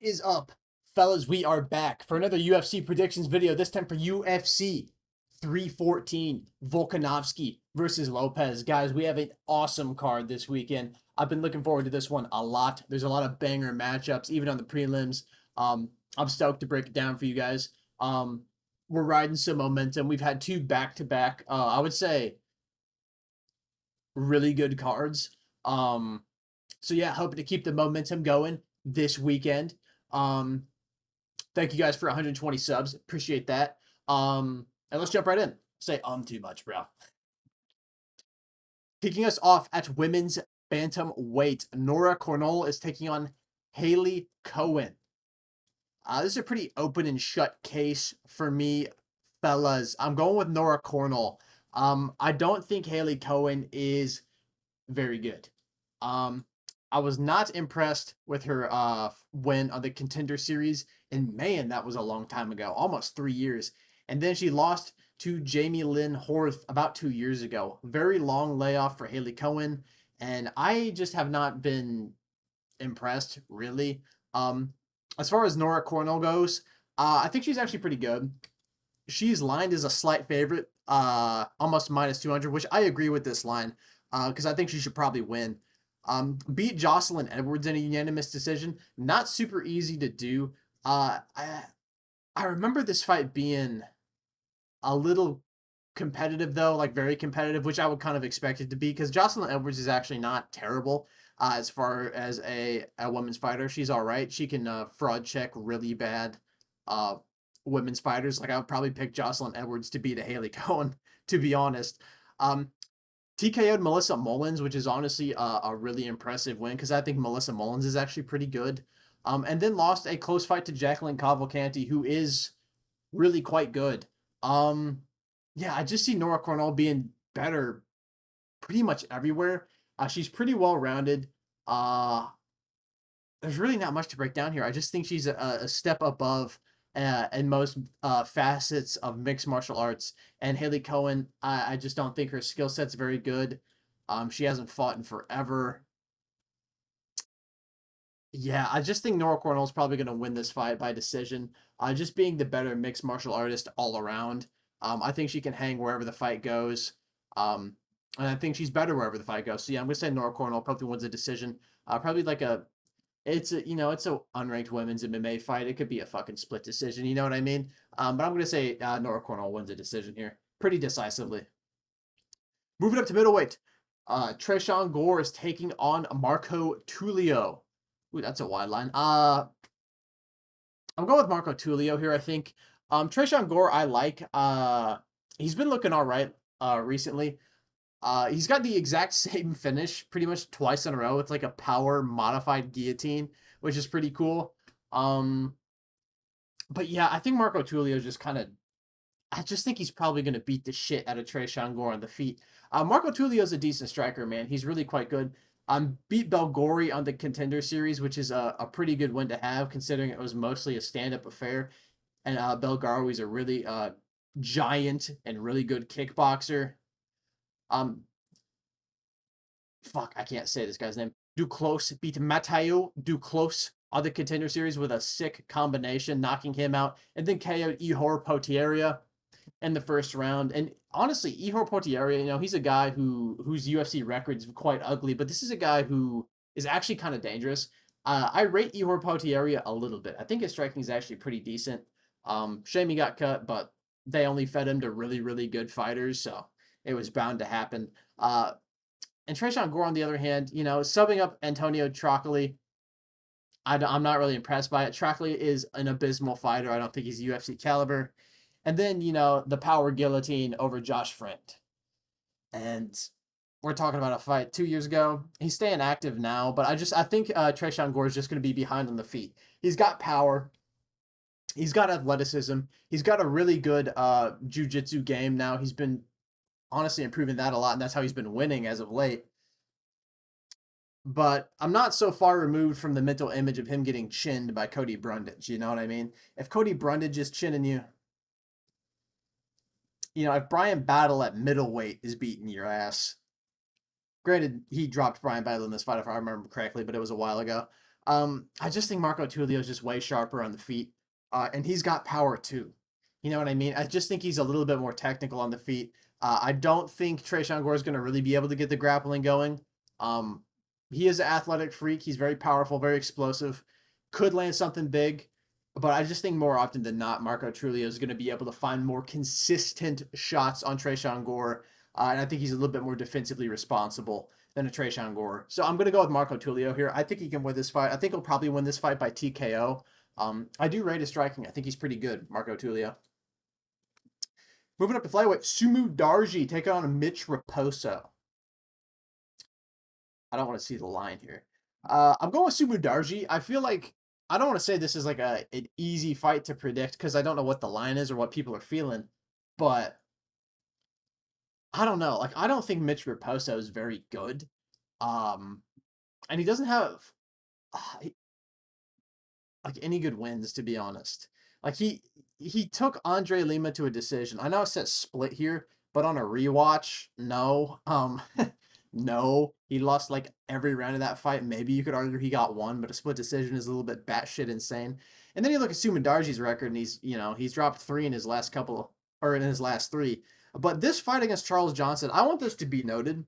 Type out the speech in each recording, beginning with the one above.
Is up, fellas? We are back for another UFC predictions video, this time for UFC 314, Volkanovski versus Lopez. Guys, we have an awesome card this weekend. I've been looking forward to this one a lot. There's a lot of banger matchups, even on the prelims. I'm stoked to break it down for you guys. We're riding some momentum. We've had two back-to-back, I would say, really good cards. So yeah, hoping to keep the momentum going this weekend. Thank you guys for 120 subs. Appreciate that. And let's jump right in. Say too much, bro. Kicking us off at women's bantamweight, Nora Cornell is taking on Haley Cohen. This is a pretty open and shut case for me, fellas. I'm going with Nora Cornell. I don't think Haley Cohen is very good. I was not impressed with her win on the Contender Series, and man, that was a long time ago, almost 3 years. And then she lost to Jamie Lynn Horth about 2 years ago. Very long layoff for Haley Cohen, and I just have not been impressed, really. As far as Nora Cornell goes, I think she's actually pretty good. She's lined as a slight favorite, almost minus 200, which I agree with this line, because I think she should probably win. Beat Jocelyn Edwards in a unanimous decision. Not super easy to do. I remember this fight being a little competitive, though, like very competitive, which I would kind of expect it to be, because Jocelyn Edwards is actually not terrible as far as a women's fighter. She's all right. She can fraud check really bad women's fighters. Like, I would probably pick Jocelyn Edwards to beat a Haley Cohen, to be honest. TKO'd Melissa Mullins, which is honestly a really impressive win, because I think Melissa Mullins is actually pretty good. And then lost a close fight to Jacqueline Cavalcanti, who is really quite good. Yeah, I just see Nora Cornell being better pretty much everywhere. She's pretty well-rounded. There's really not much to break down here. I just think she's a step above in most facets of mixed martial arts. And Haley Cohen, I just don't think her skill set's very good. She hasn't fought in forever. Yeah, I just think Nora Cornell is probably going to win this fight by decision. Just being the better mixed martial artist all around. I think she can hang wherever the fight goes. And I think she's better wherever the fight goes. So yeah, I'm going to say Nora Cornell probably wins a decision. Probably like it's a unranked women's MMA fight. It could be a fucking split decision. You know what I mean? But I'm going to say Nora Cornell wins a decision here pretty decisively. Moving up to middleweight, Tresean Gore is taking on Marco Tulio. Ooh, that's a wide line. I'm going with Marco Tulio here, I think. Tresean Gore, I like. He's been looking all right recently. He's got the exact same finish pretty much twice in a row with like a power modified guillotine, which is pretty cool. But yeah, I think Marco Tulio just I just think he's probably going to beat the shit out of Tresean Gore on the feet. Marco Tulio's a decent striker, man. He's really quite good. Beat Belgori on the Contender Series, which is a pretty good win to have, considering it was mostly a stand-up affair. And Belgori's a really giant and really good kickboxer. Fuck, I can't say this guy's name. Duclos beat Matteo Duclos on the Contender Series with a sick combination, knocking him out, and then KO'd Ihor Potieria in the first round. And honestly, Ihor Potieria, he's a guy whose UFC record's quite ugly, but this is a guy who is actually kind of dangerous. I rate Ihor Potieria a little bit. I think his striking is actually pretty decent. Shame he got cut, but they only fed him to really, really good fighters, so it was bound to happen. And Tresean Gore, on the other hand, subbing up Antonio Trocoli, I'm not really impressed by it. Trocoli is an abysmal fighter. I don't think he's UFC caliber. And then, the power guillotine over Josh Friend. And we're talking about a fight 2 years ago. He's staying active now, but I think Tresean Gore is just going to be behind on the feet. He's got power. He's got athleticism. He's got a really good jiu-jitsu game now. He's been honestly improving that a lot, and that's how he's been winning as of late. But I'm not so far removed from the mental image of him getting chinned by Cody Brundage. You know what I mean? If Cody Brundage is chinning you, if Brian Battle at middleweight is beating your ass, granted, he dropped Brian Battle in this fight, if I remember correctly, but it was a while ago. I just think Marco Tulio is just way sharper on the feet, and he's got power too. You know what I mean? I just think he's a little bit more technical on the feet. I don't think Tresean Gore is going to really be able to get the grappling going. Um, he is an athletic freak. He's very powerful, very explosive. Could land something big, but I just think more often than not, Marco Trulio is going to be able to find more consistent shots on Tresean Gore, and I think he's a little bit more defensively responsible than a Tresean Gore. So I'm going to go with Marco Tulio here. I think he can win this fight. I think he'll probably win this fight by TKO. I do rate his striking. I think he's pretty good, Marco Tulio. Moving up to flyweight, Sumu Darji taking on Mitch Raposo. I don't want to see the line here. I'm going with Sumu Darji. I feel like I don't want to say this is like an easy fight to predict because I don't know what the line is or what people are feeling, but I don't know. Like I don't think Mitch Raposo is very good. Um, and he doesn't have uh, like any good wins, to be honest. Like he took Andre Lima to a decision. I know it says split here, but on a rewatch, no. No, he lost like every round of that fight. Maybe you could argue he got one, but a split decision is a little bit batshit insane. And then you look at Sumandarji's record, and he's dropped three in his last couple, or in his last three. But this fight against Charles Johnson, I want this to be noted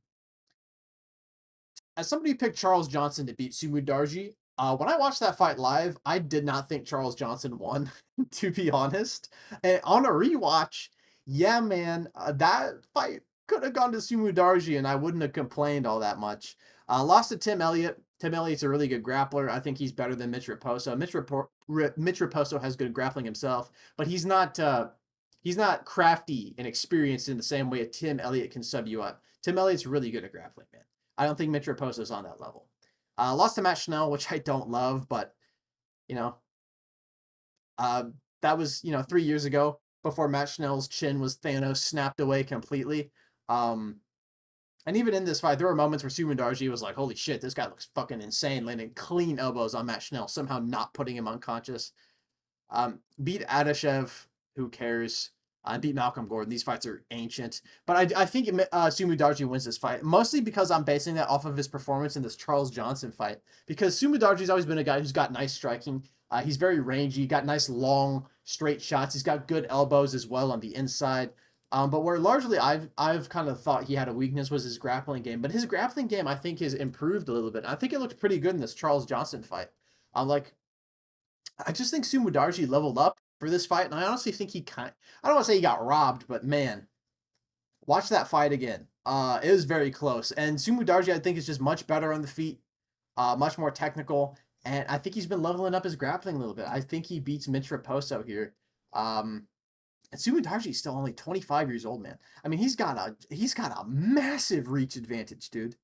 as somebody who picked Charles Johnson to beat Sumu Darji, when I watched that fight live, I did not think Charles Johnson won, to be honest. And on a rewatch, yeah, man, that fight could have gone to Sumu Darji, and I wouldn't have complained all that much. Lost to Tim Elliott. Tim Elliott's a really good grappler. I think he's better than Mitch Raposo. Mitch Raposo has good grappling himself, but he's not crafty and experienced in the same way a Tim Elliott can sub you up. Tim Elliott's really good at grappling, man. I don't think Mitch Raposo is on that level. Lost to Matt Schnell, which I don't love, but you know, uh, that was 3 years ago before Matt Schnell's chin was Thanos snapped away completely. Um, and even in this fight, there were moments where Sumandarji was like, "Holy shit, this guy looks fucking insane!" Landing clean elbows on Matt Schnell, somehow not putting him unconscious. Beat Adashev, who cares? Beat Malcolm Gordon. These fights are ancient. But I think Sumu Darji wins this fight, mostly because I'm basing that off of his performance in this Charles Johnson fight. Because Sumu Darji's always been a guy who's got nice striking. He's very rangy, got nice long, straight shots. He's got good elbows as well on the inside. But where largely I've kind of thought he had a weakness was his grappling game. But his grappling game, I think, has improved a little bit. I think it looked pretty good in this Charles Johnson fight. I just think Sumu Darji leveled up for this fight, and I honestly think I don't want to say he got robbed, but man, watch that fight again. It was very close, and Sumu Darji I think is just much better on the feet, much more technical, and I think he's been leveling up his grappling a little bit. I think he beats Mitch Raposo here. And Sumu Darji is still only 25 years old, man. I mean, he's got a massive reach advantage, dude.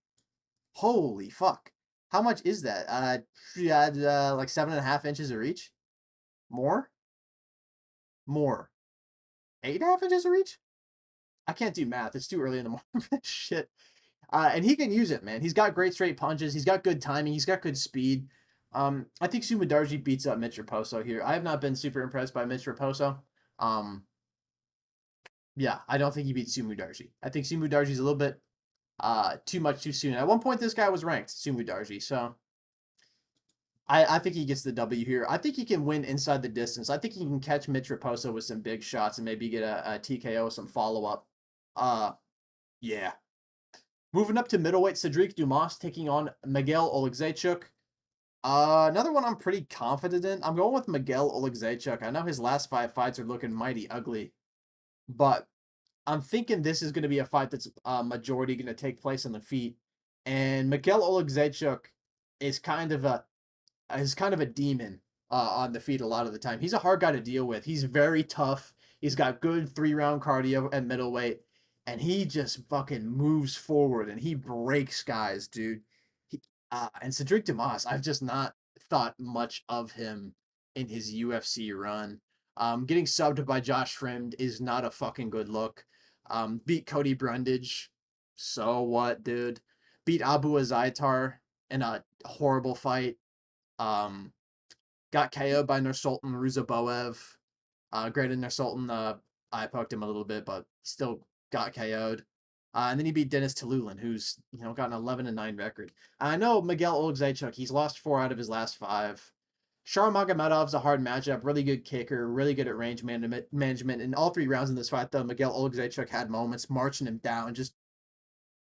Holy fuck. How much is that? Yeah, like 7.5 inches of reach? More? More. 8.5 inches of reach? I can't do math. It's too early in the morning for this shit. And he can use it, man. He's got great straight punches. He's got good timing. He's got good speed. I think Sumandarji beats up Mitch Raposo here. I have not been super impressed by Mitch Raposo. Yeah, I don't think he beats Sumandarji. I think Sumandarji's a little bit too much too soon. At one point, this guy was ranked, Sumandarji, so I think he gets the W here. I think he can win inside the distance. I think he can catch Mitch Raposo with some big shots and maybe get a TKO, some follow-up. Yeah. Moving up to middleweight, Cedric Dumas taking on Miguel Oleksiejczuk. Another one I'm pretty confident in. I'm going with Miguel Oleksiejczuk. I know his last 5 fights are looking mighty ugly, but I'm thinking this is going to be a fight that's majority going to take place on the feet. And Miguel Oleksiejczuk is kind of a demon on the feet a lot of the time. He's a hard guy to deal with. He's very tough. He's got good 3-round cardio at middleweight, and he just fucking moves forward and he breaks guys, dude. And Cedric Dumas, I've just not thought much of him in his UFC run. Getting subbed by Josh Friend is not a fucking good look. Beat Cody Brundage. So what, dude? Beat Abu Azaitar in a horrible fight. Got KO'd by Nursultan Ruzaboev. Granted, Nursultan, I poked him a little bit, but still got KO'd. And then he beat Dennis Tululin, who's got an 11-9 record. I know Miguel Olgzaychuk, he's lost 4 out of his last 5. Shar Magomedov's a hard matchup, really good kicker, really good at range management. In all 3 rounds in this fight, though, Miguel Olgzaychuk had moments marching him down, just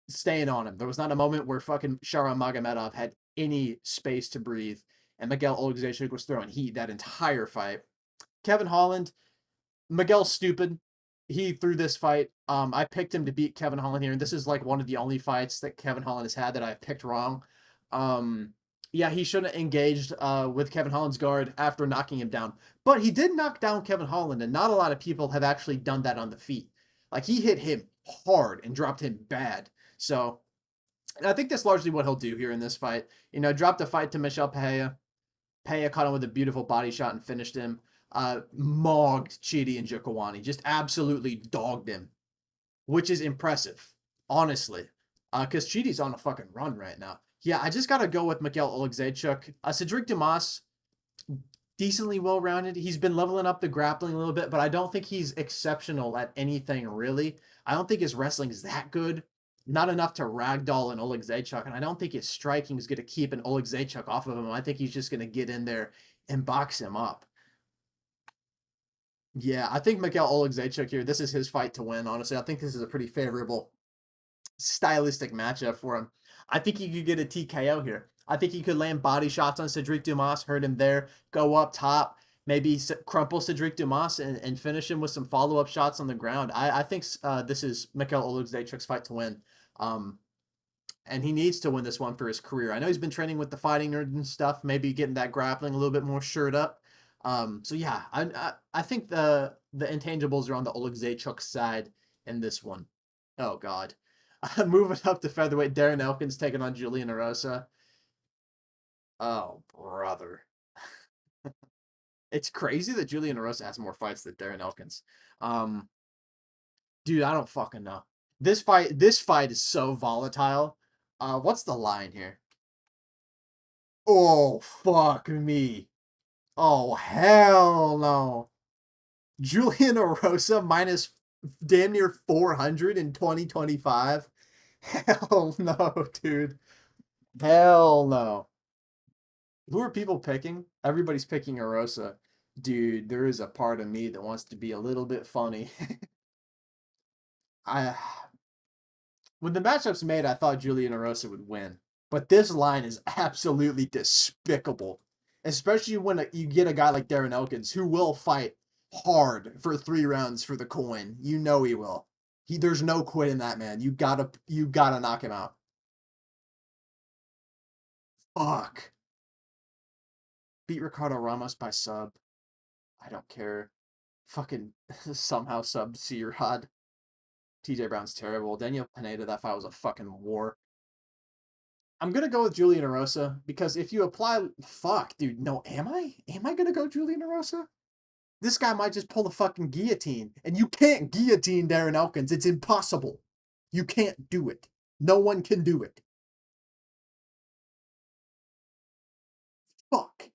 staying on him. There was not a moment where fucking Shar Magomedov had any space to breathe, and Miguel Olgzaychuk was throwing heat that entire fight. Kevin Holland, Miguel's stupid. He threw this fight. I picked him to beat Kevin Holland here, and this is like one of the only fights that Kevin Holland has had that I've picked wrong. Yeah, he shouldn't have engaged with Kevin Holland's guard after knocking him down. But he did knock down Kevin Holland, and not a lot of people have actually done that on the feet. Like, he hit him hard and dropped him bad. So, and I think that's largely what he'll do here in this fight. Dropped the fight to Michel Pereira. Pereira caught him with a beautiful body shot and finished him. Mogged Chidi and Jokawani. Just absolutely dogged him, which is impressive, honestly. Because Chidi's on a fucking run right now. Yeah, I just got to go with Miguel Olgzaychuk. Cedric Dumas, decently well-rounded. He's been leveling up the grappling a little bit, but I don't think he's exceptional at anything, really. I don't think his wrestling is that good. Not enough to ragdoll an Olgzaychuk, and I don't think his striking is going to keep an Olgzaychuk off of him. I think he's just going to get in there and box him up. Yeah, I think Miguel Olgzaychuk here, this is his fight to win, honestly. I think this is a pretty favorable stylistic matchup for him. I think he could get a TKO here. I think he could land body shots on Cedric Dumas, hurt him there, go up top, maybe crumple Cedric Dumas and finish him with some follow-up shots on the ground. I think this is Miguel Olgzaychuk's fight to win. And he needs to win this one for his career. I know he's been training with the Fighting Nerd and stuff, maybe getting that grappling a little bit more shored up. So yeah, I think the intangibles are on the Olgzaychuk side in this one. Oh God. Moving up to featherweight, Darren Elkins taking on Julian Erosa. Oh brother. It's crazy that Julian Erosa has more fights than Darren Elkins. Dude, I don't fucking know. This fight is so volatile. What's the line here? Oh fuck me. Oh hell no. Julian Erosa minus damn near 400 in 2025. Hell no, dude. Hell no. Who are people picking? Everybody's picking Erosa. Dude, there is a part of me that wants to be a little bit funny. I When the matchup's made, I thought Julian Erosa would win. But this line is absolutely despicable. Especially when you get a guy like Darren Elkins who will fight hard for 3 rounds for the coin. You know he will. There's no quit in that man. You gotta knock him out. Fuck. Beat Ricardo Ramos by sub. I don't care. Fucking somehow sub C-Rod. TJ Brown's terrible. Daniel Pineda, that fight was a fucking war. I'm gonna go with Julian Erosa because if you apply, fuck, dude, no, am I? Am I gonna go Julian Erosa? This guy might just pull the fucking guillotine, and you can't guillotine Darren Elkins. It's impossible. You can't do it. No one can do it. Fuck.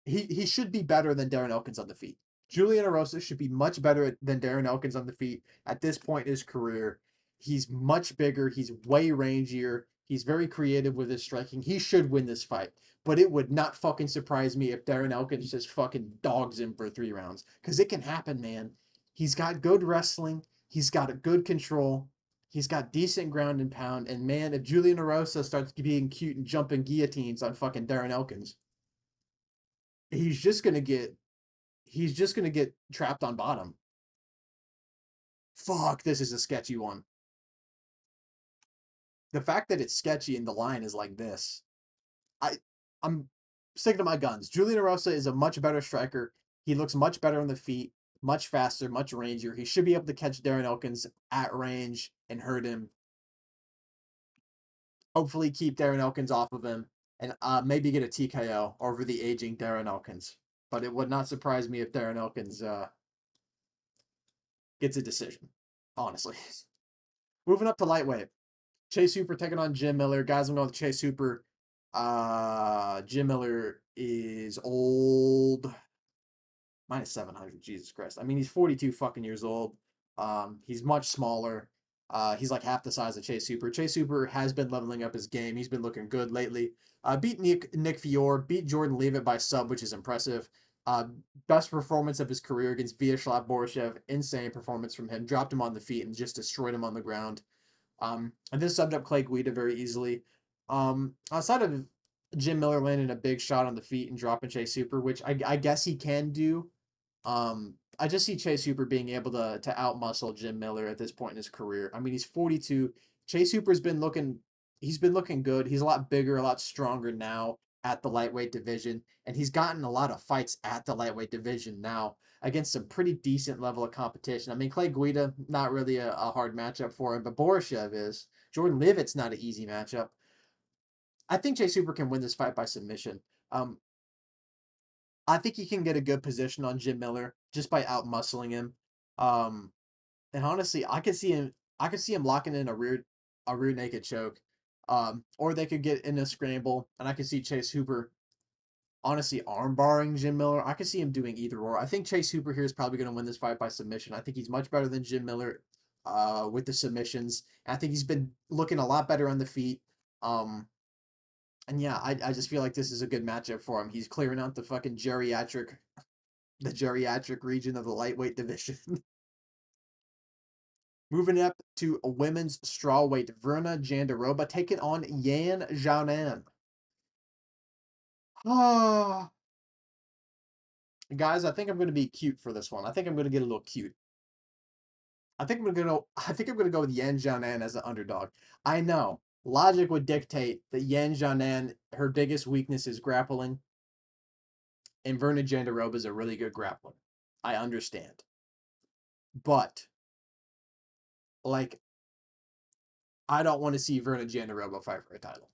He should be better than Darren Elkins on the feet. Julian Erosa should be much better than Darren Elkins on the feet at this point in his career. He's much bigger. He's way rangier. He's very creative with his striking. He should win this fight. But it would not fucking surprise me if Darren Elkins just fucking dogs him for 3 rounds. Because it can happen, man. He's got good wrestling. He's got a good control. He's got decent ground and pound. And man, if Julian Erosa starts being cute and jumping guillotines on fucking Darren Elkins, he's just gonna get trapped on bottom. Fuck, this is a sketchy one. The fact that it's sketchy and the line is like this, I'm sticking to my guns. Julian Erosa is a much better striker. He looks much better on the feet, much faster, much rangier. He should be able to catch Darren Elkins at range and hurt him. Hopefully keep Darren Elkins off of him and maybe get a TKO over the aging Darren Elkins. But it would not surprise me if Darren Elkins gets a decision, honestly. Moving up to lightweight. Chase Hooper taking on Jim Miller. Guys, I'm going with Chase Hooper. Jim Miller is old. Minus 700. Jesus Christ. I mean, he's 42 fucking years old. He's much smaller. He's like half the size of Chase Hooper. Chase Hooper has been leveling up his game. He's been looking good lately. Beat Nick Fiore, beat Jordan Leavitt by sub, which is impressive. Uh, Best performance of his career against Vyacheslav Borishev. Insane performance from him. Dropped him on the feet and just destroyed him on the ground. And this subbed up Clay Guida very easily. Outside of Jim Miller landing a big shot on the feet and dropping Chase Hooper, which I guess he can do. I just see Chase Hooper being able to outmuscle Jim Miller at this point in his career. I mean, he's 42. Chase Hooper's been looking he's been looking good. He's a lot bigger, a lot stronger now at the lightweight division, and he's gotten a lot of fights at the lightweight division now against some pretty decent level of competition. I mean, Clay Guida, not really a hard matchup for him, but Borishev is. Jordan Leavitt's not an easy matchup. I think Chase Hooper can win this fight by submission. Um, I think he can get a good position on Jim Miller just by out muscling him. Um, and honestly, I could see him locking in a rear naked choke. Or they could get in a scramble, and I could see Chase Hooper honestly arm barring Jim Miller. I could see him doing either or. I think Chase Hooper here is probably going to win this fight by submission. I think he's much better than Jim Miller with the submissions. And I think he's been looking a lot better on the feet. And yeah, I just feel like this is a good matchup for him. He's clearing out the geriatric region of the lightweight division. Moving up to a women's strawweight, Verna Jandiroba taking on Yan Xiaonan. Ah, guys, I think I'm going to be cute for this one. I think I'm going to get a little cute. I think I'm going to go with Yan Xiaonan as an underdog. I know logic would dictate that Yan Xiaonan, her biggest weakness is grappling, and Verna Jandiroba is a really good grappler. I understand, but like, I don't want to see Verna Jandiroba fight for a title.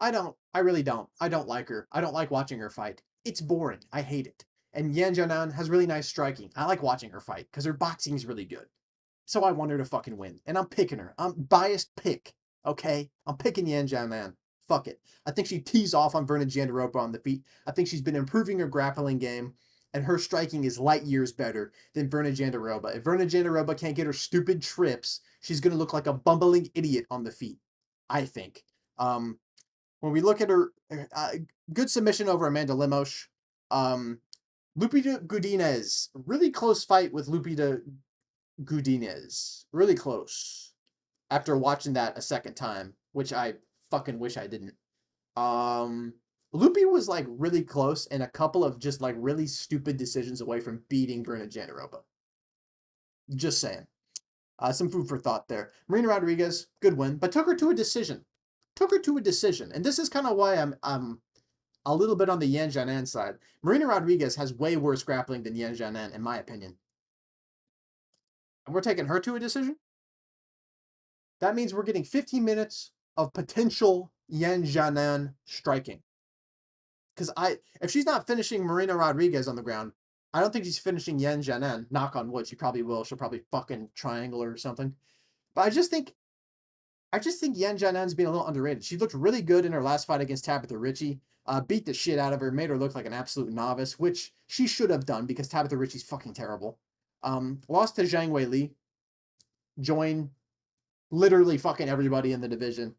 I don't. I really don't. I don't like her. I don't like watching her fight. It's boring. I hate it. And Yan Jianan has really nice striking. I like watching her fight because her boxing is really good. So I want her to fucking win. And I'm picking her. I'm biased pick. Okay? I'm picking Yan Jianan. Fuck it. I think she tees off on Verna Jandiroba on the feet. I think she's been improving her grappling game. And her striking is light years better than Verna Jandiroba. If Verna Jandiroba can't get her stupid trips, she's going to look like a bumbling idiot on the feet. I think. When we look at her, good submission over Amanda Lemos. Lupita Godinez, really close fight with Lupita Godinez. Really close. After watching that a second time, which I fucking wish I didn't. Lupi was like really close and a couple of just like really stupid decisions away from beating Verna Jandiroba. Just saying. Some food for thought there. Marina Rodriguez, good win, but took her to a decision. And this is kind of why I'm a little bit on the Yan Xiaonan side. Marina Rodriguez has way worse grappling than Yan Xiaonan, in my opinion. And we're taking her to a decision? That means we're getting 15 minutes of potential Yan Xiaonan striking. Because if she's not finishing Marina Rodriguez on the ground, I don't think she's finishing Yan Xiaonan. Knock on wood, she probably will. She'll probably fucking triangle her or something. But I just think Yan Jianan's being a little underrated. She looked really good in her last fight against Tabitha Ritchie. Beat the shit out of her, made her look like an absolute novice, which she should have done because Tabitha Ritchie's fucking terrible. Lost to Zhang Weili. Joined literally fucking everybody in the division.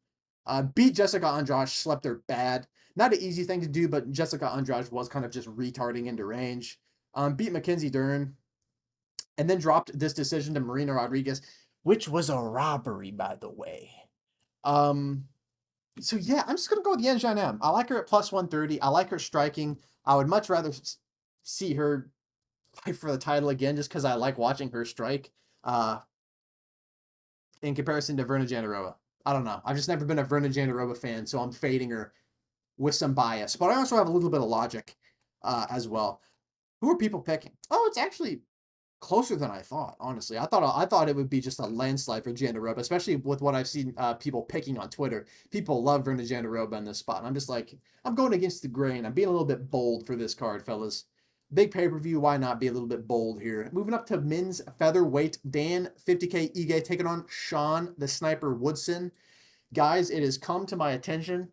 Beat Jessica Andrade, slept her bad. Not an easy thing to do, but Jessica Andrade was kind of just retarding into range. Beat Mackenzie Dern. And then dropped this decision to Marina Rodriguez, which was a robbery, by the way. So yeah, I'm just gonna go with Yan Xiaonan. I like her at plus 130. I like her striking. I would much rather see her fight for the title again, just because I like watching her strike. In comparison to Verna Jandiroba, I don't know. I've just never been a Verna Jandiroba fan, so I'm fading her with some bias. But I also have a little bit of logic as well. Who are people picking? Oh, it's actually closer than I thought, honestly. I thought it would be just a landslide for Jandiroba, especially with what I've seen people picking on Twitter. People love Verna Jandiroba in this spot. And I'm just like, I'm going against the grain. I'm being a little bit bold for this card, fellas. Big pay-per-view, why not be a little bit bold here? Moving up to men's featherweight, Dan 50K Ige taking on Sean the Sniper Woodson. Guys, it has come to my attention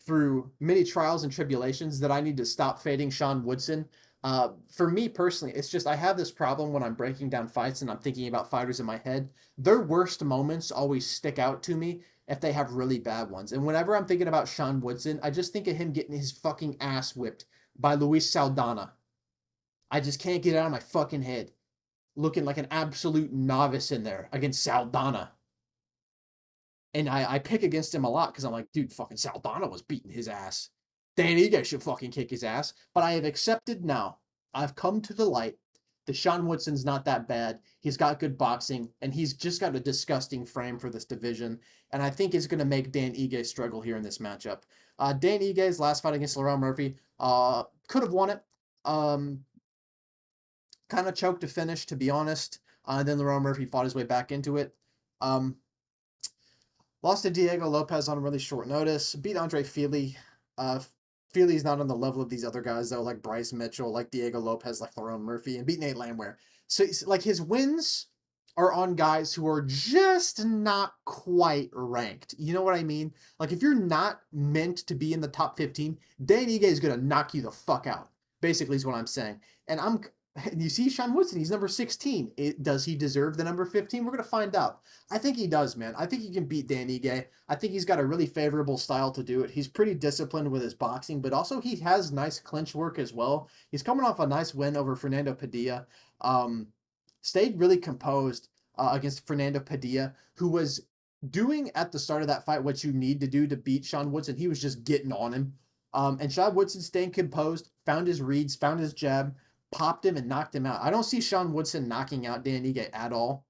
through many trials and tribulations that I need to stop fading Sean Woodson. For me personally, it's just I have this problem when I'm breaking down fights and I'm thinking about fighters in my head. Their worst moments always stick out to me if they have really bad ones. And whenever I'm thinking about Sean Woodson, I just think of him getting his fucking ass whipped by Luis Saldana. I just can't get it out of my fucking head. Looking like an absolute novice in there against Saldana. And I pick against him a lot because I'm like, dude, fucking Saldana was beating his ass. Dan Ige should fucking kick his ass. But I have accepted now. I've come to the light that Sean Woodson's not that bad. He's got good boxing, and he's just got a disgusting frame for this division. And I think it's going to make Dan Ige struggle here in this matchup. Dan Ige's last fight against Lerone Murphy could have won it. Kind of choked to finish, to be honest. Then Lerone Murphy fought his way back into it. Lost to Diego Lopes on really short notice. Beat Andre Fili. Fili's not on the level of these other guys, though, like Bryce Mitchell, like Diego Lopes, like Lerone Murphy, and beat Nate Landwehr. So, like, his wins are on guys who are just not quite ranked. You know what I mean? Like, if you're not meant to be in the top 15, Dan Ige is going to knock you the fuck out, basically is what I'm saying. And you see Sean Woodson, he's number 16. Does he deserve the number 15? We're going to find out. I think he does, man. I think he can beat Dan Ige. I think he's got a really favorable style to do it. He's pretty disciplined with his boxing, but also he has nice clinch work as well. He's coming off a nice win over Fernando Padilla. Stayed really composed against Fernando Padilla, who was doing at the start of that fight what you need to do to beat Sean Woodson. He was just getting on him. And Sean Woodson staying composed, found his reads, found his jab, popped him and knocked him out. I don't see Sean Woodson knocking out Dan Ige at all,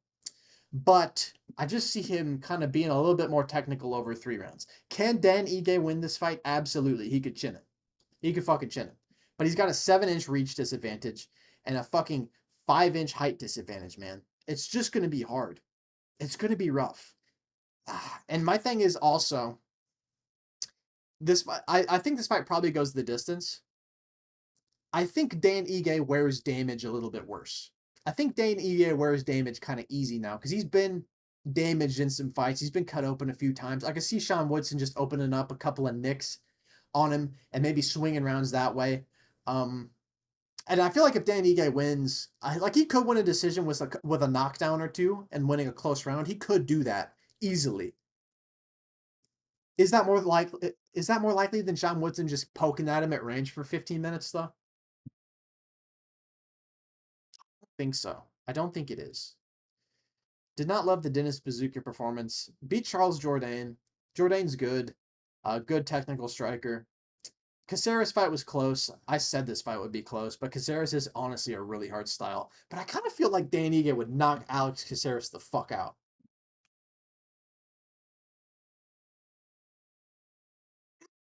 but I just see him kind of being a little bit more technical over 3 rounds. Can Dan Ige win this fight? Absolutely. He could chin it. He could fucking chin it. But he's got a 7-inch reach disadvantage and a fucking 5-inch height disadvantage, man. It's just going to be hard. It's going to be rough. And my thing is also, this fight, I think this fight probably goes the distance. I think Dan Ige wears damage a little bit worse. I think Dan Ige wears damage kind of easy now because he's been damaged in some fights. He's been cut open a few times. I can see Sean Woodson just opening up a couple of nicks on him and maybe swinging rounds that way. And I feel like if Dan Ige wins, he could win a decision with a knockdown or two and winning a close round. He could do that easily. Is that more likely than Sean Woodson just poking at him at range for 15 minutes though? Think so. I don't think it is. Did not love the Dennis Bazooka performance. Beat Charles Jourdain. Jourdain's good. Good technical striker. Caceres' fight was close. I said this fight would be close, but Caceres is honestly a really hard style. But I kind of feel like Dan Ige would knock Alex Caceres the fuck out.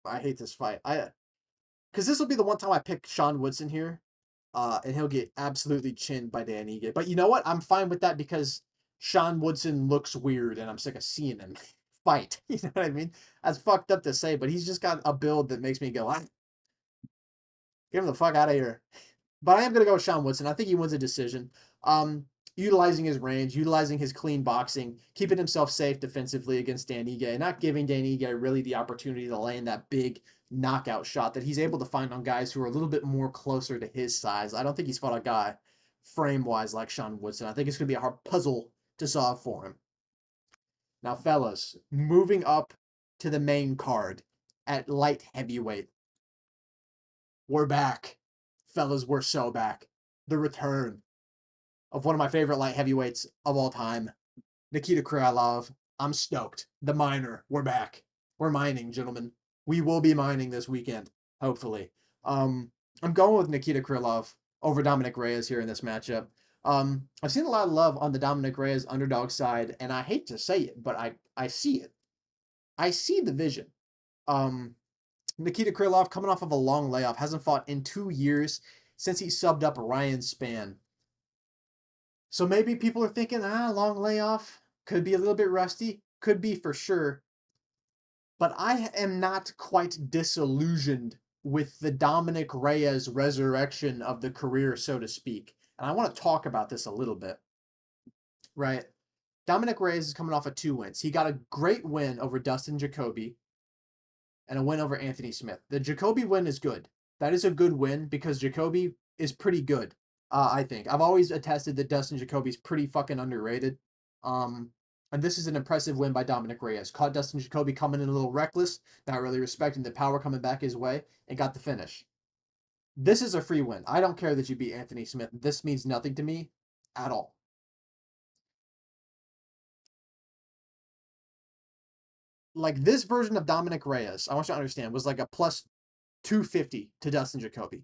I hate this fight. Because this will be the one time I pick Sean Woodson here. And he'll get absolutely chinned by Dan Ige. But you know what? I'm fine with that because Sean Woodson looks weird and I'm sick of seeing him fight. You know what I mean? That's fucked up to say, but he's just got a build that makes me go, get him the fuck out of here. But I am going to go with Sean Woodson. I think he wins a decision. Utilizing his range, utilizing his clean boxing, keeping himself safe defensively against Dan Ige, and not giving Dan Ige really the opportunity to land that big knockout shot that he's able to find on guys who are a little bit more closer to his size. I don't think he's fought a guy frame-wise like Sean Woodson. I think it's going to be a hard puzzle to solve for him. Now, fellas, moving up to the main card at light heavyweight. We're back. Fellas, we're so back. The return of one of my favorite light heavyweights of all time, Nikita Krylov. I'm stoked. The miner. We're back. We're mining, gentlemen. We will be mining this weekend, hopefully. I'm going with Nikita Krylov over Dominic Reyes here in this matchup. I've seen a lot of love on the Dominic Reyes underdog side, and I hate to say it, but I see it. I see the vision. Nikita Krylov coming off of a long layoff, hasn't fought in 2 years since he subbed up Ryan Spann. So maybe people are thinking, long layoff, could be a little bit rusty, could be for sure. But I am not quite disillusioned with the Dominic Reyes resurrection of the career, so to speak. And I want to talk about this a little bit, right? Dominic Reyes is coming off of 2 wins. He got a great win over Dustin Jacoby and a win over Anthony Smith. The Jacoby win is good. That is a good win because Jacoby is pretty good. I think I've always attested that Dustin Jacoby's pretty fucking underrated. And this is an impressive win by Dominic Reyes. Caught Dustin Jacoby coming in a little reckless, not really respecting the power coming back his way, and got the finish. This is a free win. I don't care that you beat Anthony Smith. This means nothing to me at all. Like this version of Dominic Reyes, I want you to understand, was like a plus 250 to Dustin Jacoby.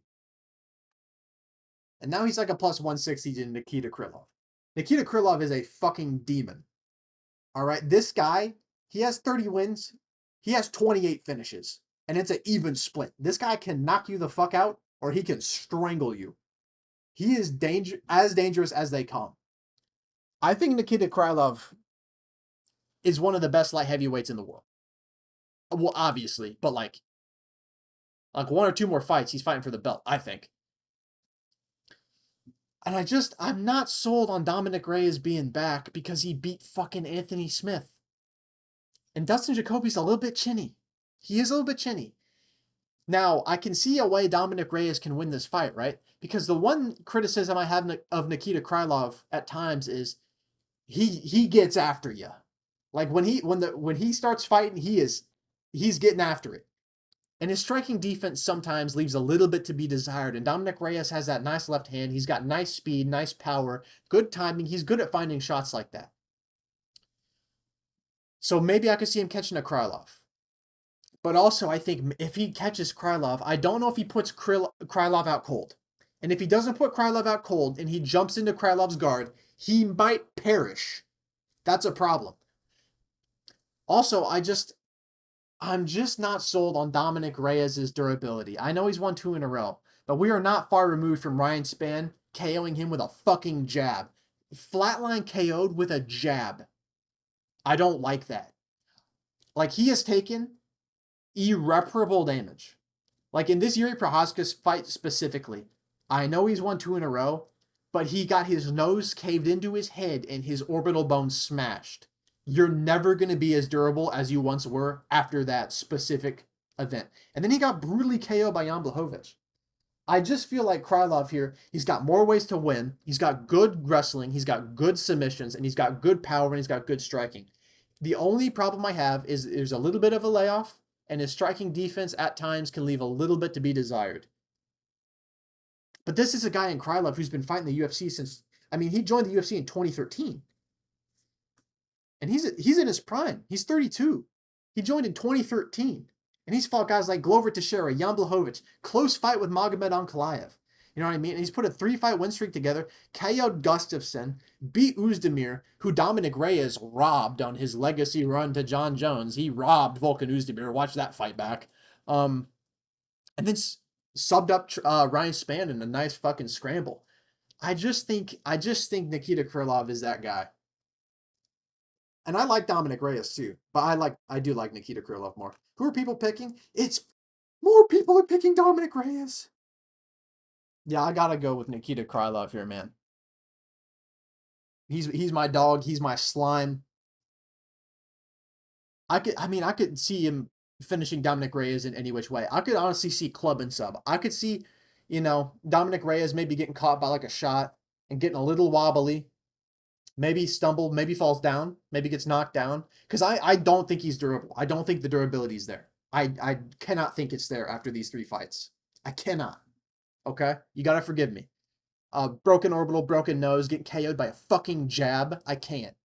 And now he's like a plus 160 to Nikita Krylov. Nikita Krylov is a fucking demon. All right. This guy, he has 30 wins. He has 28 finishes. And it's an even split. This guy can knock you the fuck out or he can strangle you. He is as dangerous as they come. I think Nikita Krylov is one of the best light heavyweights in the world. Well, obviously, but like one or two more fights, he's fighting for the belt, I think. And I'm not sold on Dominic Reyes being back because he beat fucking Anthony Smith. And Dustin Jacoby's a little bit chinny. He is a little bit chinny. Now, I can see a way Dominic Reyes can win this fight, right? Because the one criticism I have of Nikita Krylov at times is he gets after you. Like when he starts fighting, he's getting after it. And his striking defense sometimes leaves a little bit to be desired. And Dominic Reyes has that nice left hand. He's got nice speed, nice power, good timing. He's good at finding shots like that. So maybe I could see him catching a Krylov. But also, I think if he catches Krylov, I don't know if he puts Krylov out cold. And if he doesn't put Krylov out cold and he jumps into Krylov's guard, he might perish. That's a problem. Also, I'm just not sold on Dominic Reyes' durability. I know he's won 2 in a row, but we are not far removed from Ryan Spann KOing him with a fucking jab. Flatline KO'd with a jab. I don't like that. Like, he has taken irreparable damage. Like, in this Yuri Prochazka fight specifically, I know he's won 2 in a row, but he got his nose caved into his head and his orbital bone smashed. You're never going to be as durable as you once were after that specific event. And then he got brutally KO'd by Jan Blachowicz. I just feel like Krylov here, he's got more ways to win. He's got good wrestling. He's got good submissions. And he's got good power and he's got good striking. The only problem I have is there's a little bit of a layoff. And his striking defense at times can leave a little bit to be desired. But this is a guy in Krylov who's been fighting the UFC since, he joined the UFC in 2013. And he's in his prime. He's 32. He joined in 2013. And he's fought guys like Glover Teixeira, Jan Blachowicz, close fight with Magomed Ankalaev. You know what I mean? And he's put a 3-fight win streak together, KO'd Gustafsson, beat Oezdemir, who Dominic Reyes robbed on his legacy run to John Jones. He robbed Volkan Oezdemir. Watch that fight back. And then subbed up Ryan Spann in a nice fucking scramble. I just think Nikita Krylov is that guy. And I like Dominic Reyes too, but I do like Nikita Krylov more. Who are people picking? It's more people are picking Dominic Reyes. Yeah, I gotta go with Nikita Krylov here, man. He's my dog. He's my slime. I could see him finishing Dominic Reyes in any which way. I could honestly see club and sub. I could see, Dominic Reyes maybe getting caught by like a shot and getting a little wobbly. Maybe stumble, maybe falls down, maybe gets knocked down. Because I don't think he's durable. I don't think the durability is there. I cannot think it's there after these 3 fights. I cannot. Okay? You gotta forgive me. Broken orbital, broken nose, getting KO'd by a fucking jab. I can't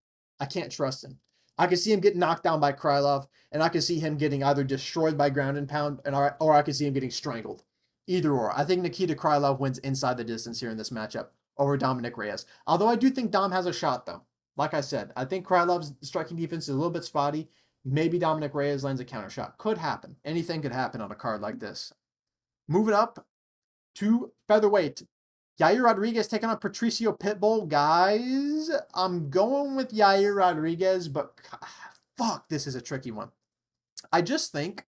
trust him. I can see him getting knocked down by Krylov, and I can see him getting either destroyed by ground and pound, or I can see him getting strangled. Either or. I think Nikita Krylov wins inside the distance here in this matchup over Dominic Reyes. Although I do think Dom has a shot, though. Like I said, I think Krylov's striking defense is a little bit spotty. Maybe Dominic Reyes lands a counter shot. Could happen. Anything could happen on a card like this. Moving up to featherweight. Yair Rodriguez taking on Patricio Pitbull. Guys, I'm going with Yair Rodriguez, but fuck, this is a tricky one. I just think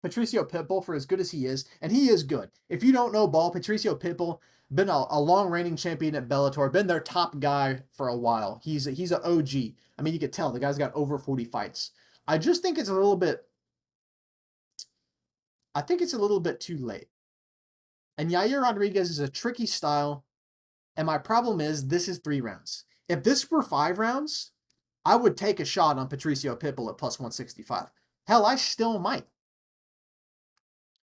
Patricio Pitbull, for as good as he is, and he is good. If you don't know ball, Patricio Pitbull, been a long reigning champion at Bellator, been their top guy for a while. He's an OG. You could tell the guy's got over 40 fights. I just think it's a little bit too late. And Yair Rodriguez is a tricky style. And my problem is this is 3 rounds. If this were 5 rounds, I would take a shot on Patricio Pitbull at plus 165. Hell, I still might.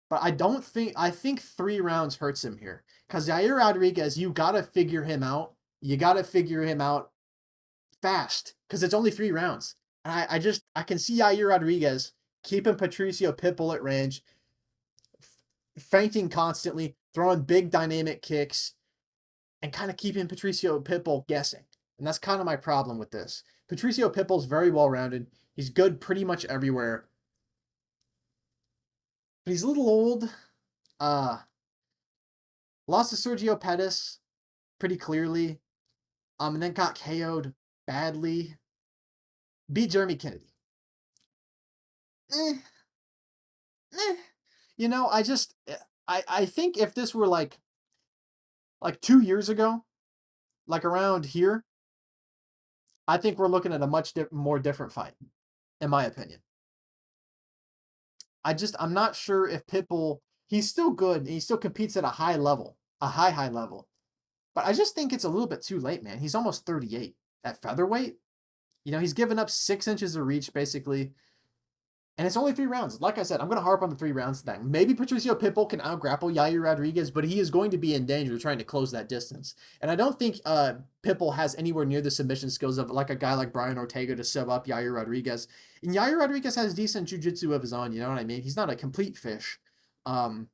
But I think 3 rounds hurts him here. Because Yair Rodriguez, you got to figure him out. You got to figure him out fast. Because it's only 3 rounds. And I can see Yair Rodriguez keeping Patricio Pitbull at range, feinting constantly, throwing big dynamic kicks, and kind of keeping Patricio Pitbull guessing. And that's kind of my problem with this. Patricio Pitbull's very well-rounded. He's good pretty much everywhere. But he's a little old. Lost to Sergio Pettis pretty clearly. And then got KO'd badly. Beat Jeremy Kennedy. You know, I think if this were like 2 years ago, like around here, I think we're looking at a much more different fight, in my opinion. I'm not sure if Pitbull, he's still good and he still competes at a high level, a high level. But I just think it's a little bit too late, man. He's almost 38 at featherweight. You know, he's given up 6 inches of reach, basically. And it's only 3 rounds. Like I said, I'm going to harp on the 3 rounds thing. Maybe Patricio Pitbull can out-grapple Yair Rodriguez, but he is going to be in danger trying to close that distance. And I don't think Pitbull has anywhere near the submission skills of like a guy like Brian Ortega to sub up Yair Rodriguez. And Yair Rodriguez has decent jiu-jitsu of his own, you know what I mean? He's not a complete fish. And,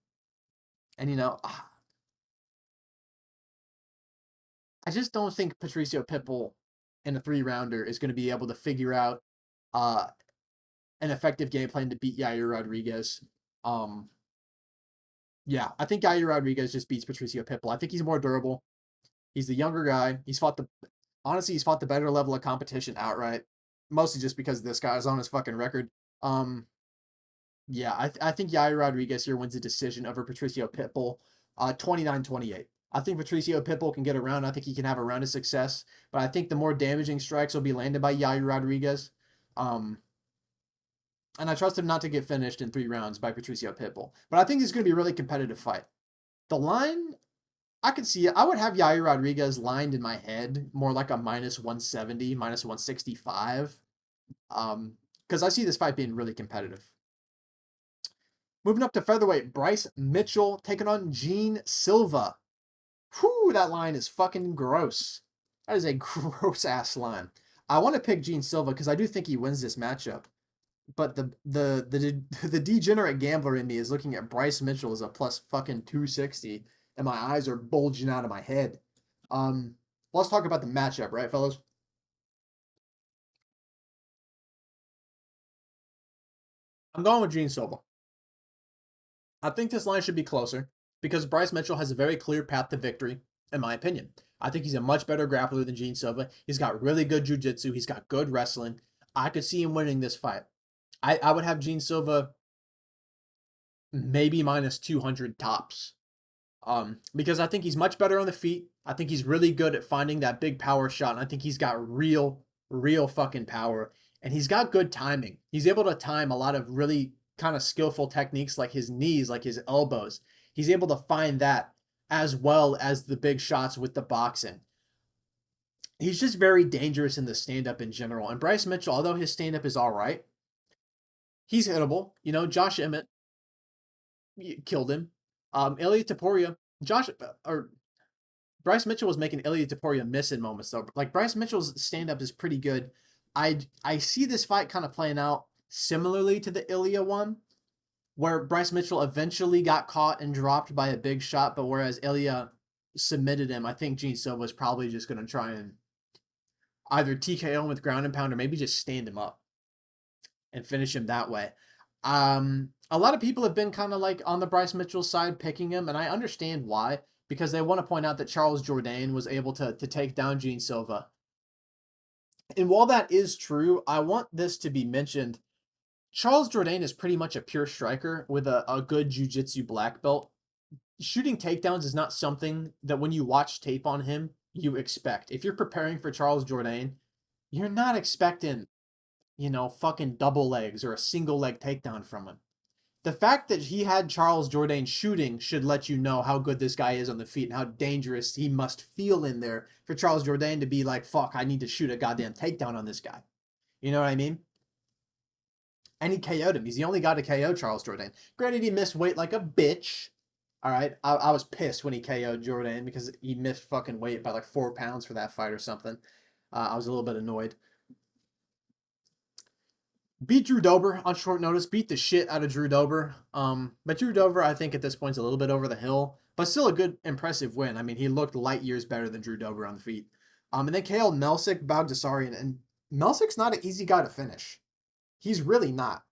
you know, I just don't think Patricio Pitbull in a 3-rounder is going to be able to figure out an effective game plan to beat Yair Rodriguez. Yeah, I think Yair Rodriguez just beats Patricio Pitbull. I think he's more durable. He's the younger guy. He's fought the better level of competition outright, mostly just because this guy's on his fucking record. Yeah, I think Yair Rodriguez here wins a decision over Patricio Pitbull, 29-28. I think Patricio Pitbull can get around. I think he can have a round of success, but I think the more damaging strikes will be landed by Yair Rodriguez. And I trust him not to get finished in 3 rounds by Patricio Pitbull. But I think it's going to be a really competitive fight. The line, I could see it. I would have Yair Rodriguez lined in my head more like a minus 170, minus 165. Because I see this fight being really competitive. Moving up to featherweight, Bryce Mitchell taking on Gene Silva. Whew, that line is fucking gross. That is a gross-ass line. I want to pick Gene Silva because I do think he wins this matchup. But the degenerate gambler in me is looking at Bryce Mitchell as a plus fucking 260, and my eyes are bulging out of my head. Let's talk about the matchup, right, fellas? I'm going with Gene Silva. I think this line should be closer because Bryce Mitchell has a very clear path to victory, in my opinion. I think he's a much better grappler than Gene Silva. He's got really good jiu-jitsu. He's got good wrestling. I could see him winning this fight. I would have Gene Silva maybe minus 200 tops. Because I think he's much better on the feet. I think he's really good at finding that big power shot. And I think he's got real fucking power. And he's got good timing. He's able to time a lot of really kind of skillful techniques like his knees, like his elbows. He's able to find that as well as the big shots with the boxing. He's just very dangerous in the stand-up in general. And Bryce Mitchell, although his stand-up is all right, he's hittable. You know, Josh Emmett killed him. Ilya Taporia, Bryce Mitchell was making Ilya Taporia miss in moments though. Like Bryce Mitchell's stand-up is pretty good. I see this fight kind of playing out similarly to the Ilya one, where Bryce Mitchell eventually got caught and dropped by a big shot, but whereas Ilya submitted him, I think Gene Silva is probably just going to try and either TKO him with ground and pound or maybe just stand him up and finish him that way. A lot of people have been kind of like on the Bryce Mitchell side picking him, and I understand why, because they want to point out that Charles Jourdain was able to take down Gene Silva. And while that is true, I want this to be mentioned. Charles Jourdain is pretty much a pure striker with a good jiu-jitsu black belt. Shooting takedowns is not something that when you watch tape on him, you expect. If you're preparing for Charles Jourdain, you're not expecting, you know, fucking double legs or a single leg takedown from him. The fact that he had Charles Jourdain shooting should let you know how good this guy is on the feet and how dangerous he must feel in there for Charles Jourdain to be like, fuck, I need to shoot a goddamn takedown on this guy. You know what I mean? And he KO'd him. He's the only guy to KO Charles Jourdain. Granted, he missed weight like a bitch. All right. I was pissed when he KO'd Jourdain because he missed fucking weight by like 4 pounds for that fight or something. I was a little bit annoyed. Beat Drew Dober on short notice. Beat the shit out of Drew Dober. But Drew Dober, I think at this point is a little bit over the hill, but still a good, impressive win. I mean, he looked light years better than Drew Dober on the feet. And then KO Melsick, Bagdasarian, and Melsick's not an easy guy to finish. He's really not.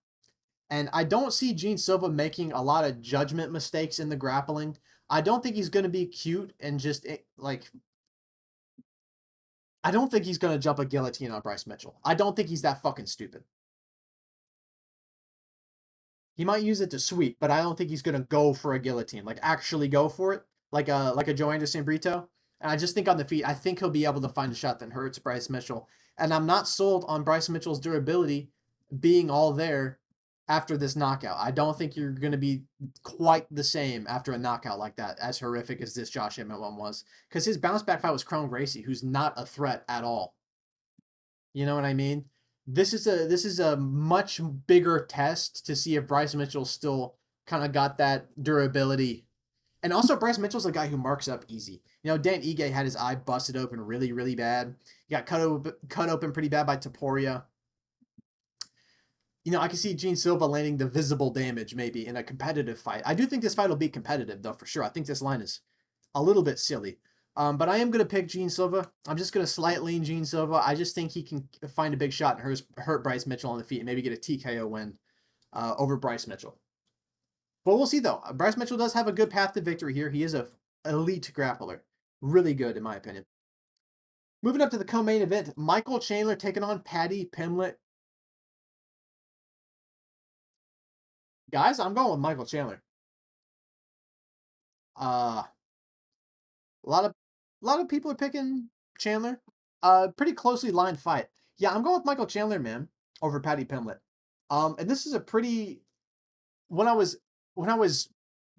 And I don't see Gene Silva making a lot of judgment mistakes in the grappling. I don't think he's going to be cute and just like. I don't think he's going to jump a guillotine on Bryce Mitchell. I don't think he's that fucking stupid. He might use it to sweep, but I don't think he's gonna go for a guillotine, like actually go for it, like a Joe Anderson Brito. And I just think on the feet, I think he'll be able to find a shot that hurts Bryce Mitchell. And I'm not sold on Bryce Mitchell's durability being all there after this knockout. I don't think you're gonna be quite the same after a knockout like that, as horrific as this Josh Emmett one was. Because his bounce back fight was Cron Gracie, who's not a threat at all. You know what I mean? This is a much bigger test to see if Bryce Mitchell still kind of got that durability. And also Bryce Mitchell's a guy who marks up easy. You know, Dan Ige had his eye busted open really, really bad. He got cut open pretty bad by Taporia. You know, I can see Gene Silva landing the visible damage maybe in a competitive fight. I do think this fight will be competitive, though, for sure. I think this line is a little bit silly. But I am going to pick Gene Silva. I'm just going to slight lean Gene Silva. I just think he can find a big shot and hurt Bryce Mitchell on the feet and maybe get a TKO win over Bryce Mitchell. But we'll see, though. Bryce Mitchell does have a good path to victory here. He is an elite grappler. Really good, in my opinion. Moving up to the co-main event, Michael Chandler taking on Paddy Pimblett. Guys, I'm going with Michael Chandler. A lot of people are picking Chandler. Pretty closely lined fight. Yeah, I'm going with Michael Chandler, man, over Paddy Pimblett. And this is a pretty. When I was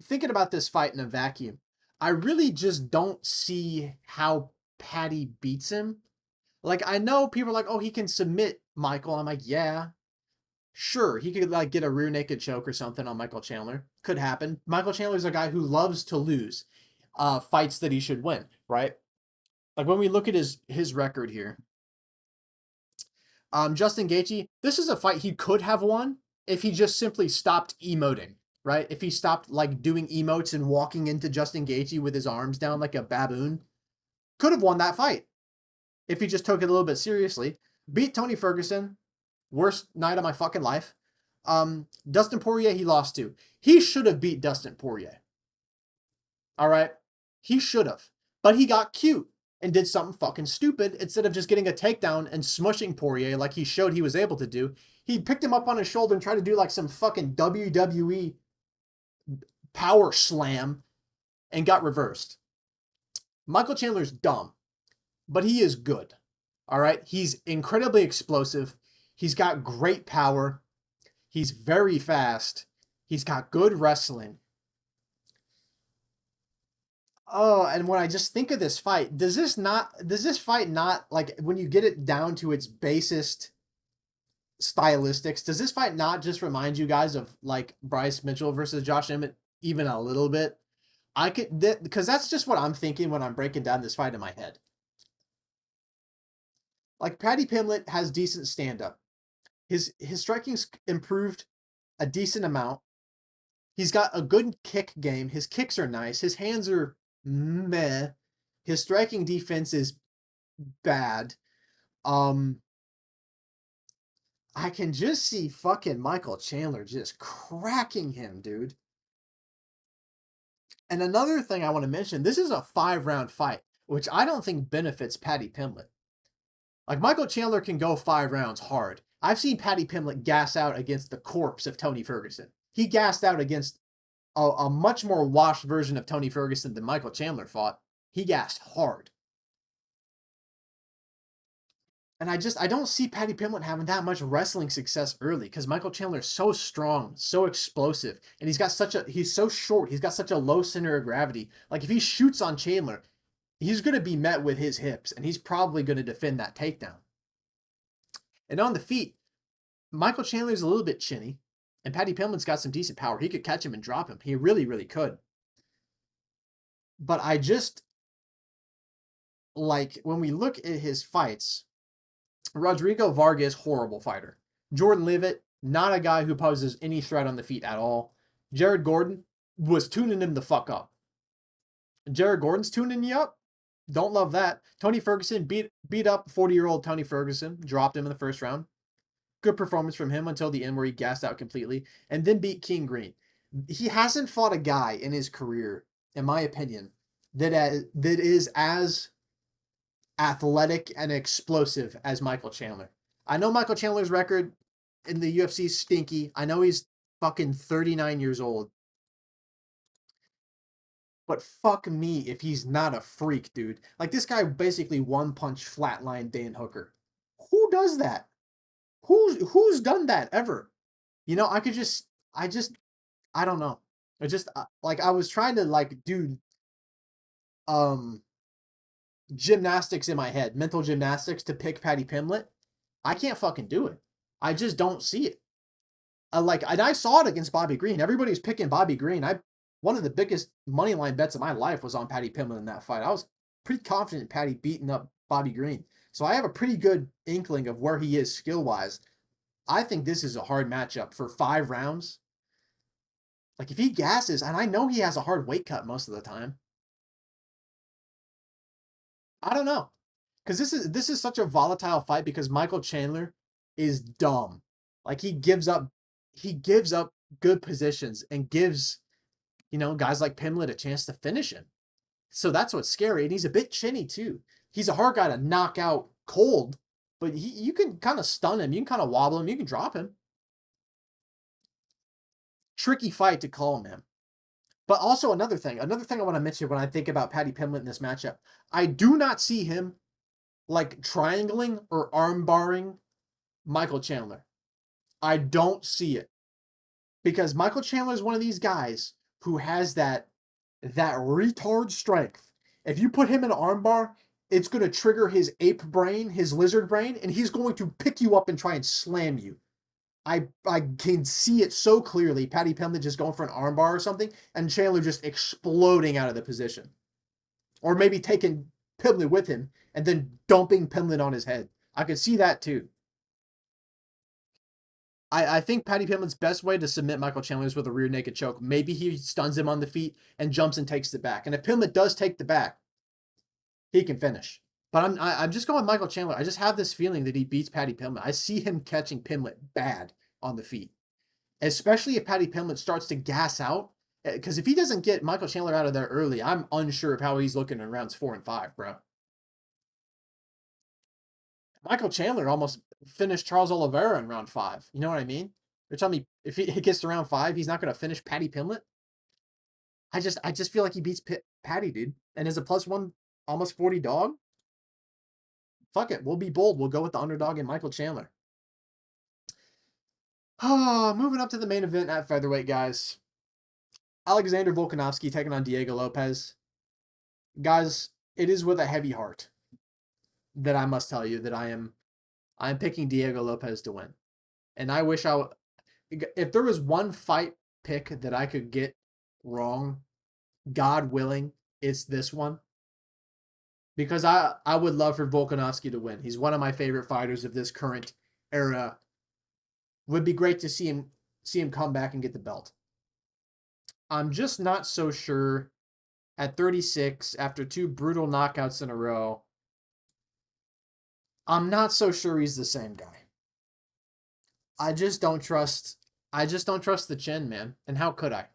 thinking about this fight in a vacuum, I really just don't see how Paddy beats him. Like, I know people are like, oh, he can submit Michael. I'm like, yeah, sure, he could like get a rear naked choke or something on Michael Chandler. Could happen. Michael Chandler's a guy who loves to lose fights that he should win, right? Like when we look at his record here, Justin Gaethje, this is a fight he could have won if he just simply stopped emoting, right? If he stopped like doing emotes and walking into Justin Gaethje with his arms down like a baboon, could have won that fight if he just took it a little bit seriously. Beat Tony Ferguson, worst night of my fucking life. Dustin Poirier, he lost to. He should have beat Dustin Poirier. All right, he should have, but he got cute and did something fucking stupid. Instead of just getting a takedown and smushing Poirier like he showed he was able to do, he picked him up on his shoulder and tried to do like some fucking WWE power slam and got reversed. Michael Chandler's dumb, but he is good. All right, he's incredibly explosive. He's got great power. He's very fast. He's got good wrestling. Oh, and when I just think of this fight, does this fight not, like, when you get it down to its basest stylistics, does this fight not just remind you guys of like Bryce Mitchell versus Josh Emmett even a little bit? Because that's just what I'm thinking when I'm breaking down this fight in my head. Like Paddy Pimblett has decent stand-up. His striking's improved a decent amount. He's got a good kick game. His kicks are nice. His hands are meh. His striking defense is bad. I can just see fucking Michael Chandler just cracking him, dude. And another thing I want to mention, this is a 5-round fight, which I don't think benefits Paddy Pimblett. Like, Michael Chandler can go 5 rounds hard. I've seen Paddy Pimblett gas out against the corpse of Tony Ferguson. He gassed out against a much more washed version of Tony Ferguson than Michael Chandler fought. He gassed hard. And I don't see Paddy Pimblett having that much wrestling success early because Michael Chandler is so strong, so explosive, and he's so short. He's got such a low center of gravity. Like if he shoots on Chandler, he's going to be met with his hips, and he's probably going to defend that takedown. And on the feet, Michael Chandler's a little bit chinny, and Paddy Pimblett's got some decent power. He could catch him and drop him. He really, really could. But I just like when we look at his fights, Rodrigo Vargas, horrible fighter. Jordan Leavitt, not a guy who poses any threat on the feet at all. Jared Gordon was tuning him the fuck up. Jared Gordon's tuning you up. Don't love that. Tony Ferguson beat up 40-year-old Tony Ferguson, dropped him in the first round. Good performance from him until the end where he gassed out completely, and then beat King Green. He hasn't fought a guy in his career, in my opinion, that is as athletic and explosive as Michael Chandler. I know Michael Chandler's record in the UFC is stinky. I know he's fucking 39 years old. But fuck me if he's not a freak, dude. Like this guy basically one punch flatline Dan Hooker. Who does that? Who's done that ever? You know, I don't know. I just like I was trying to like do um gymnastics in my head, mental gymnastics to pick Paddy Pimblett. I can't fucking do it. I just don't see it. And I saw it against Bobby Green. Everybody's picking Bobby Green. One of the biggest money line bets of my life was on Paddy Pimblett in that fight. I was pretty confident Paddy beating up Bobby Green. So I have a pretty good inkling of where he is skill wise. I think this is a hard matchup for 5 rounds. Like if he gasses, and I know he has a hard weight cut most of the time. I don't know. Because this is such a volatile fight because Michael Chandler is dumb. Like he gives up good positions and gives, guys like Pimblett a chance to finish him. So that's what's scary. And he's a bit chinny too. He's a hard guy to knock out cold, but you can kind of stun him. You can kind of wobble him. You can drop him. Tricky fight to call him, man. But also another thing I want to mention when I think about Paddy Pimblett in this matchup, I do not see him like triangling or arm barring Michael Chandler. I don't see it because Michael Chandler is one of these guys who has that retard strength. If you put him in an armbar, it's going to trigger his ape brain, his lizard brain, and he's going to pick you up and try and slam you. I can see it so clearly. Paddy Pimblett just going for an armbar or something, and Chandler just exploding out of the position. Or maybe taking Pimblett with him and then dumping Pimblett on his head. I could see that too. I think Paddy Pimblett's best way to submit Michael Chandler is with a rear naked choke. Maybe he stuns him on the feet and jumps and takes the back. And if Pimblett does take the back, he can finish. But I'm just going with Michael Chandler. I just have this feeling that he beats Paddy Pimblett. I see him catching Pimblett bad on the feet, especially if Paddy Pimblett starts to gas out. Because if he doesn't get Michael Chandler out of there early, I'm unsure of how he's looking in rounds 4 and 5, bro. Michael Chandler almost finished Charles Oliveira in round 5. You know what I mean? You're telling me if he gets to round 5, he's not going to finish Paddy Pimblett? I just feel like he beats Paddy, dude. And is a +1, almost 40 dog. Fuck it. We'll be bold. We'll go with the underdog in Michael Chandler. Moving up to the main event at featherweight, guys. Alexander Volkanovski taking on Diego Lopes. Guys, it is with a heavy heart that I must tell you that I'm picking Diego Lopes to win. And I wish if there was one fight pick that I could get wrong, God willing, it's this one. Because I would love for Volkanovski to win. He's one of my favorite fighters of this current era. Would be great to see him come back and get the belt. I'm just not so sure at 36 after 2 brutal knockouts in a row. I'm not so sure he's the same guy. I just don't trust the chin, man. And how could I?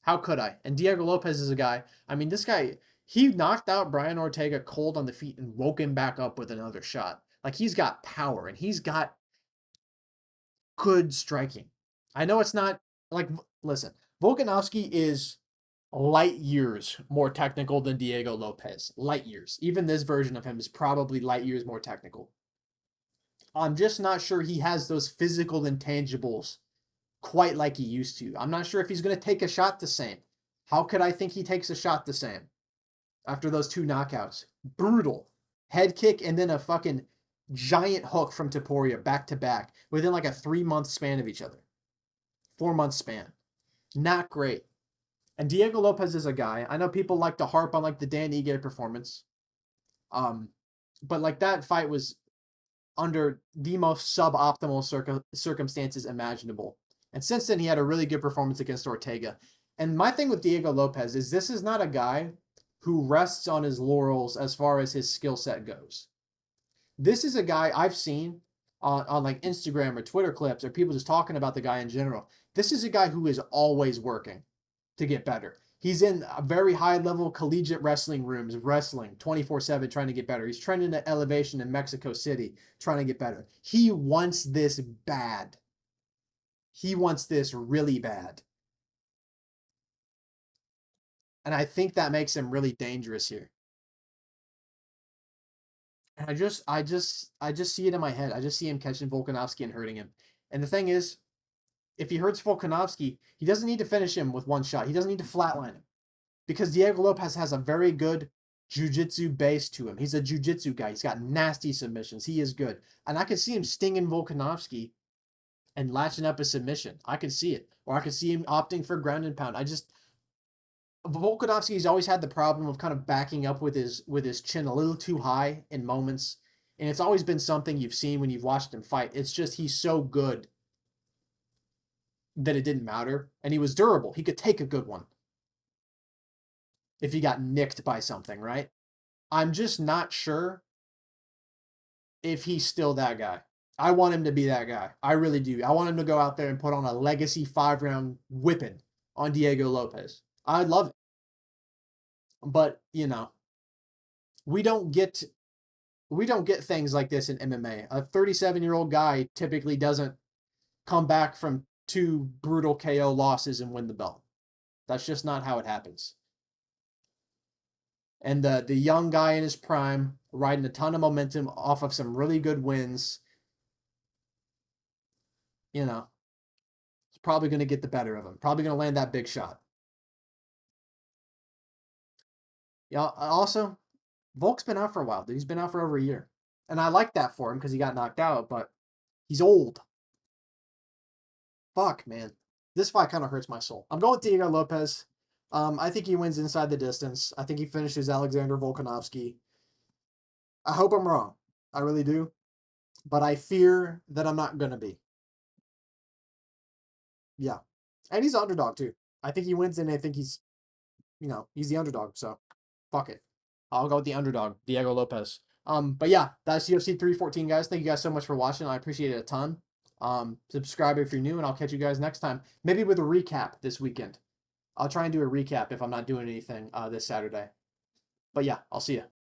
How could I? And Diego Lopes is a guy. I mean, this guy, he knocked out Brian Ortega cold on the feet and woke him back up with another shot. Like, he's got power and he's got good striking. I know it's not like, listen, Volkanovski is light years more technical than Diego Lopes. Light years. Even this version of him is probably light years more technical. I'm just not sure he has those physical intangibles quite like he used to. I'm not sure if he's going to take a shot the same. How could I think he takes a shot the same after those 2 knockouts? Brutal. Head kick and then a fucking giant hook from Topuria back to back within like a 3-month span of each other. 4-month span. Not great. And Diego Lopes is a guy. I know people like to harp on like the Dan Ige performance. But like that fight was under the most suboptimal circumstances imaginable. And since then, he had a really good performance against Ortega. And my thing with Diego Lopes is this is not a guy who rests on his laurels as far as his skill set goes. This is a guy I've seen on like Instagram or Twitter clips or people just talking about the guy in general. This is a guy who is always working to get better. He's in a very high level collegiate wrestling rooms, wrestling 24/7, trying to get better. He's trending at Elevation in Mexico City, trying to get better. He wants this bad. He wants this really bad. And I think that makes him really dangerous here. And I just see it in my head. I just see him catching Volkanovski and hurting him. And the thing is, if he hurts Volkanovski, he doesn't need to finish him with one shot. He doesn't need to flatline him. Because Diego Lopes has a very good jiu-jitsu base to him. He's a jiu-jitsu guy. He's got nasty submissions. He is good. And I could see him stinging Volkanovski and latching up a submission. I could see it. Or I could see him opting for ground and pound. Volkanovski's always had the problem of kind of backing up with his chin a little too high in moments. And it's always been something you've seen when you've watched him fight. It's just he's so good that it didn't matter. And he was durable. He could take a good one if he got nicked by something, right? I'm just not sure if he's still that guy. I want him to be that guy. I really do. I want him to go out there and put on a legacy 5-round whipping on Diego Lopes. I'd love it. But, we don't get things like this in MMA. A 37-year-old guy typically doesn't come back from 2 brutal KO losses and win the belt. That's just not how it happens. And the young guy in his prime, riding a ton of momentum off of some really good wins, he's probably going to get the better of him. Probably going to land that big shot. Yeah. Also, Volk's been out for a while, dude. He's been out for over a year. And I like that for him because he got knocked out, but he's old. Fuck, man. This fight kind of hurts my soul. I'm going with Diego Lopes. I think he wins inside the distance. I think he finishes Alexander Volkanovski. I hope I'm wrong. I really do. But I fear that I'm not going to be. Yeah. And he's an underdog, too. I think he wins, and I think he's the underdog. So, fuck it. I'll go with the underdog, Diego Lopes. But yeah, that's UFC 314, guys. Thank you guys so much for watching. I appreciate it a ton. Subscribe if you're new, and I'll catch you guys next time. Maybe with a recap this weekend. I'll try and do a recap if I'm not doing anything this Saturday. But yeah, I'll see you.